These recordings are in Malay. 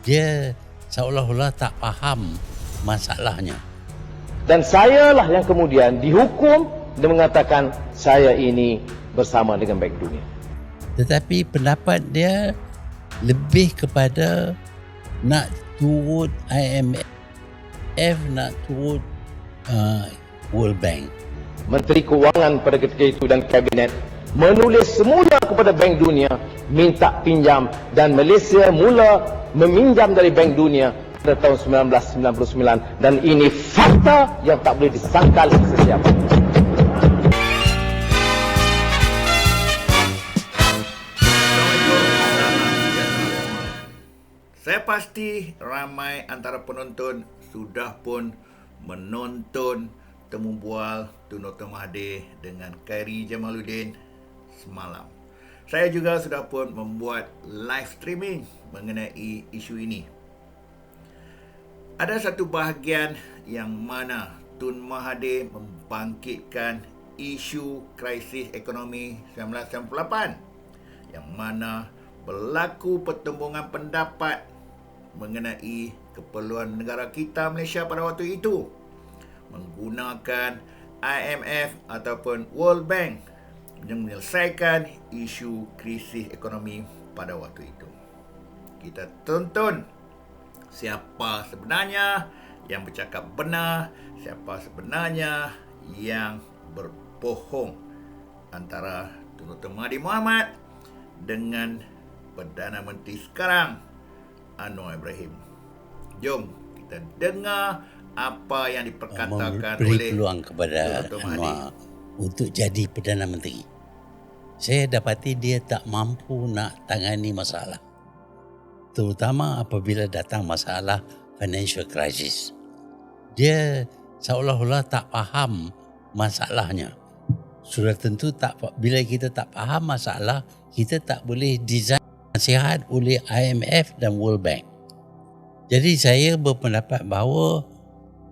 Dia seolah-olah tak faham masalahnya. Dan sayalah yang kemudian dihukum dan mengatakan saya ini bersama dengan Bank Dunia. Tetapi pendapat dia lebih kepada nak turut IMF, nak turut World Bank. Menteri Kewangan pada ketika itu dan Kabinet menulis semula kepada Bank Dunia minta pinjam, dan Malaysia mula meminjam dari Bank Dunia pada tahun 1999, dan ini fakta yang tak boleh disangkal sesiapa. Saya pasti ramai antara penonton sudah pun menonton temu bual Tun Dr. Mahathir dengan Khairi Jamaluddin semalam. Saya juga sudah pun membuat live streaming mengenai isu ini. Ada satu bahagian yang mana Tun Mahathir membangkitkan isu krisis ekonomi 1998 yang mana berlaku pertembungan pendapat mengenai keperluan negara kita Malaysia pada waktu itu menggunakan IMF ataupun World Bank yang menyelesaikan isu krisis ekonomi pada waktu itu. Kita tonton siapa sebenarnya yang bercakap benar, siapa sebenarnya yang berbohong antara Tun Dr. Mahathir Mohamad dengan Perdana Menteri sekarang Anwar Ibrahim. Jom kita dengar apa yang diperkatakan memberi oleh peluang kepada Anwar untuk jadi Perdana Menteri. Saya dapati dia tak mampu nak tangani masalah, terutama apabila datang masalah financial crisis. Dia seolah-olah tak faham masalahnya. Sudah tentu bila kita tak faham masalah, kita tak boleh design nasihat oleh IMF dan World Bank. Jadi saya berpendapat bahawa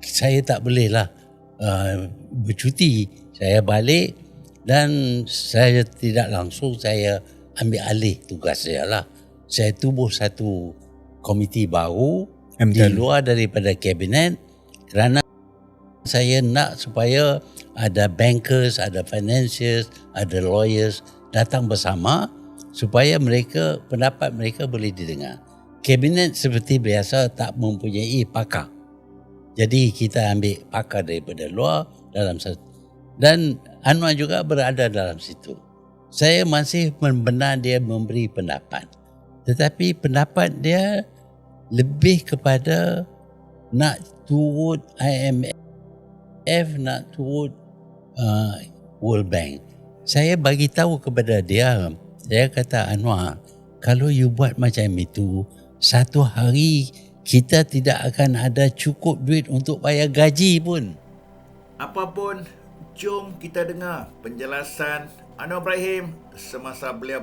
saya tak bolehlah bercuti. Saya balik dan saya tidak langsung saya ambil alih tugas saya lah. Saya tubuh satu komiti baru di luar daripada kabinet kerana saya nak supaya ada bankers, ada financiers, ada lawyers datang bersama supaya pendapat mereka boleh didengar. Kabinet seperti biasa tak mempunyai pakar. Jadi kita ambil pakar daripada luar dalam dan Anwar juga berada dalam situ. Saya masih membenar dia memberi pendapat. Tetapi pendapat dia lebih kepada nak turut IMF, nak turut World Bank. Saya bagi tahu kepada dia, saya kata Anwar, kalau you buat macam itu, satu hari kita tidak akan ada cukup duit untuk bayar gaji pun. Apapun, jom kita dengar penjelasan Anwar Ibrahim semasa beliau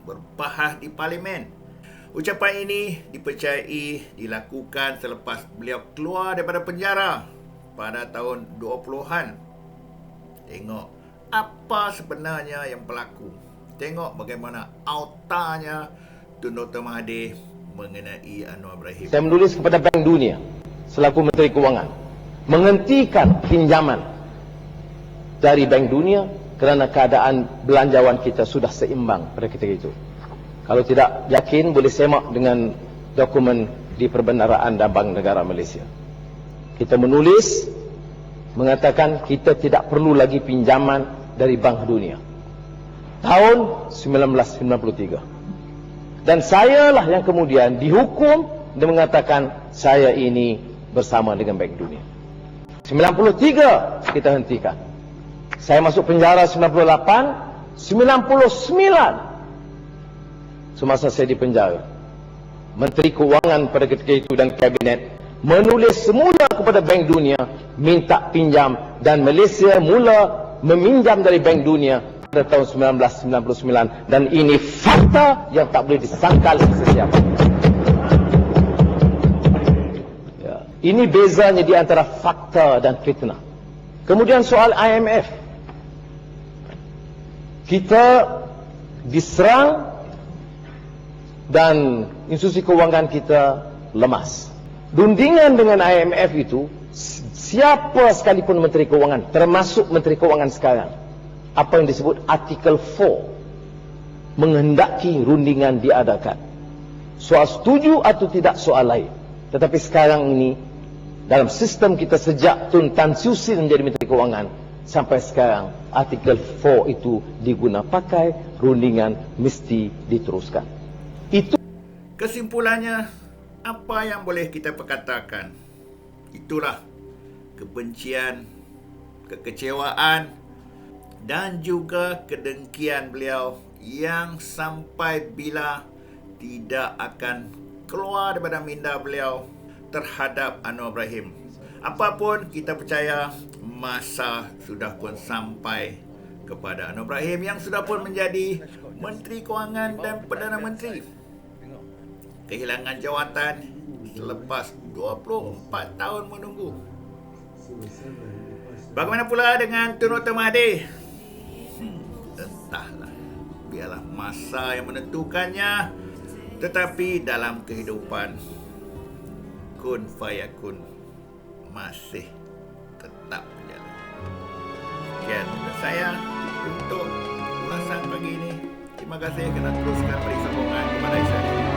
berbahas di Parlimen. Ucapan ini dipercayai dilakukan selepas beliau keluar daripada penjara pada tahun 20-an. Tengok apa sebenarnya yang berlaku. Tengok bagaimana autanya Tun Dr. Mahathir mengenai Anwar Ibrahim. Saya menulis kepada Bank Dunia selaku Menteri Kewangan menghentikan pinjaman dari Bank Dunia kerana keadaan belanjawan kita sudah seimbang pada ketika itu. Kalau tidak yakin, boleh semak dengan dokumen di Perbendaraan dan Bank Negara Malaysia. Kita menulis mengatakan kita tidak perlu lagi pinjaman dari Bank Dunia tahun 1993. Dan sayalah yang kemudian dihukum dan mengatakan saya ini bersama dengan Bank Dunia. 93 kita hentikan. Saya masuk penjara 98, 99 semasa saya di penjara. Menteri Kewangan pada ketika itu dan Kabinet menulis semula kepada Bank Dunia minta pinjam, dan Malaysia mula meminjam dari Bank Dunia pada tahun 1999, dan ini fakta yang tak boleh disangkal sesiapa. Ya. Ini bezanya di antara fakta dan fitnah. Kemudian soal IMF, kita diserang dan institusi kewangan kita lemas. Rundingan dengan IMF itu, siapa sekalipun Menteri Kewangan, termasuk Menteri Kewangan sekarang, apa yang disebut Artikel 4, menghendaki rundingan diadakan. Soal setuju atau tidak soal lain. Tetapi sekarang ini, dalam sistem kita sejak Tun Tan Siew Sin menjadi Menteri Kewangan, sampai sekarang Artikel 4 itu diguna pakai, rundingan mesti diteruskan. Itu Kesimpulannya, apa yang boleh kita perkatakan? Itulah kebencian, kekecewaan dan juga kedengkian beliau yang sampai bila tidak akan keluar daripada minda beliau terhadap Anwar Ibrahim. Apapun kita percaya masa sudah pun sampai kepada Anwar Ibrahim yang sudah pun menjadi Menteri Kewangan dan Perdana Menteri. Kehilangan jawatan selepas 24 tahun menunggu. Bagaimana pula dengan Tun Dr. Mahathir? Entahlah. Biarlah masa yang menentukannya. Tetapi dalam kehidupan, kun fayakun masih tetap berjalan. Sekian dari saya untuk ulasan pagi ini. Terima kasih kerana teruskan beri sokongan kepada saya.